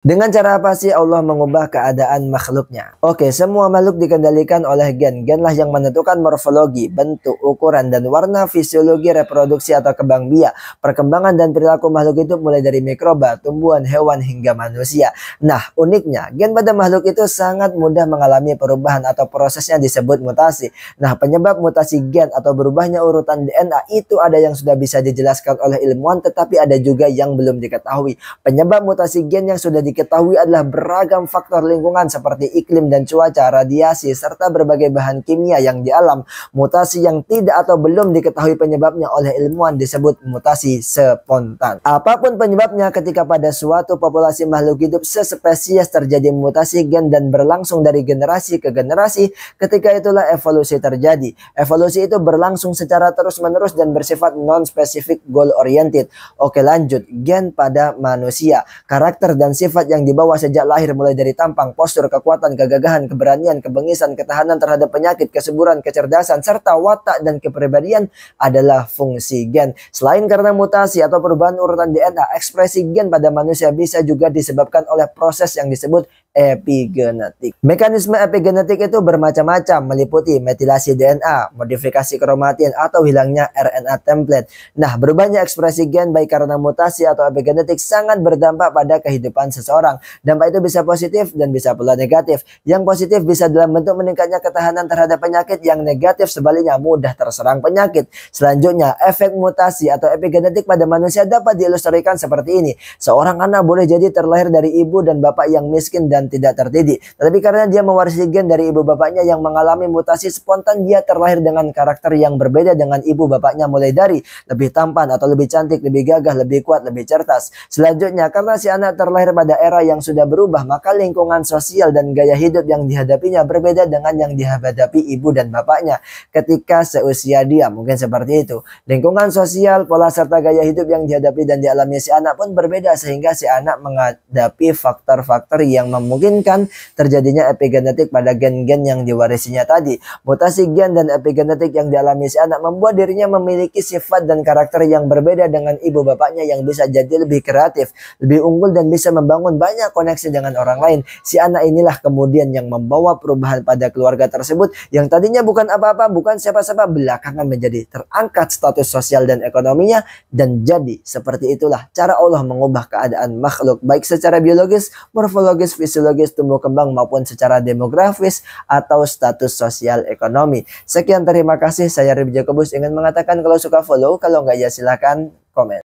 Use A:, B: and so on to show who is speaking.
A: Dengan cara apa sih Allah mengubah keadaan makhluknya? Oke, semua makhluk dikendalikan oleh gen. Genlah yang menentukan morfologi, bentuk, ukuran, dan warna, fisiologi, reproduksi atau kembang biak, perkembangan dan perilaku makhluk itu mulai dari mikroba, tumbuhan, hewan, hingga manusia. Nah, uniknya, gen pada makhluk itu sangat mudah mengalami perubahan atau prosesnya disebut mutasi. Nah, penyebab mutasi gen atau berubahnya urutan DNA itu ada yang sudah bisa dijelaskan oleh ilmuwan, tetapi ada juga yang belum diketahui. Penyebab mutasi gen yang sudah diketahui adalah beragam faktor lingkungan seperti iklim dan cuaca, radiasi, serta berbagai bahan kimia yang di alam. Mutasi yang tidak atau belum diketahui penyebabnya oleh ilmuwan disebut mutasi spontan. Apapun penyebabnya, ketika pada suatu populasi makhluk hidup sespesies terjadi mutasi gen dan berlangsung dari generasi ke generasi, ketika itulah evolusi terjadi. Evolusi itu berlangsung secara terus-menerus dan bersifat non-specific goal oriented. Oke, lanjut. Gen pada manusia. Karakter dan sifat yang dibawa sejak lahir mulai dari tampang, postur, kekuatan, kegagahan, keberanian, kebengisan, ketahanan terhadap penyakit, kesuburan, kecerdasan, serta watak dan kepribadian adalah fungsi gen. Selain karena mutasi atau perubahan urutan DNA, ekspresi gen pada manusia bisa juga disebabkan oleh proses yang disebut epigenetik. Mekanisme epigenetik itu bermacam-macam, meliputi metilasi DNA, modifikasi kromatin, atau hilangnya RNA template. Nah, berubahnya ekspresi gen baik karena mutasi atau epigenetik sangat berdampak pada kehidupan seseorang. Dampak itu bisa positif dan bisa pula negatif. Yang positif bisa dalam bentuk meningkatnya ketahanan terhadap penyakit, yang negatif sebaliknya mudah terserang penyakit. Selanjutnya, efek mutasi atau epigenetik pada manusia dapat diilustrasikan seperti ini. Seorang anak boleh jadi terlahir dari ibu dan bapak yang miskin dan tidak terdidik. Tetapi karena dia mewarisi gen dari ibu bapaknya yang mengalami mutasi spontan, dia terlahir dengan karakter yang berbeda dengan ibu bapaknya, mulai dari lebih tampan atau lebih cantik, lebih gagah, lebih kuat, lebih cerdas. Selanjutnya, karena si anak terlahir pada era yang sudah berubah, maka lingkungan sosial dan gaya hidup yang dihadapinya berbeda dengan yang dihadapi ibu dan bapaknya ketika seusia dia. Mungkin seperti itu. Lingkungan sosial, pola serta gaya hidup yang dihadapi dan dialami si anak pun berbeda, sehingga si anak menghadapi faktor-faktor yang memungkinkan terjadinya epigenetik pada gen-gen yang diwarisinya tadi. Mutasi gen dan epigenetik yang dialami si anak membuat dirinya memiliki sifat dan karakter yang berbeda dengan ibu bapaknya, yang bisa jadi lebih kreatif, lebih unggul, dan bisa membangun banyak koneksi dengan orang lain. Si anak inilah kemudian yang membawa perubahan pada keluarga tersebut, yang tadinya bukan apa-apa, bukan siapa-siapa, belakangan menjadi terangkat status sosial dan ekonominya. Dan jadi seperti itulah cara Allah mengubah keadaan makhluk, baik secara biologis, morfologis, fisiologis, tumbuh kembang, maupun secara demografis atau status sosial ekonomi. Sekian, terima kasih. Saya Rib Jacobus ingin mengatakan kalau suka follow, kalau enggak ya silahkan komen.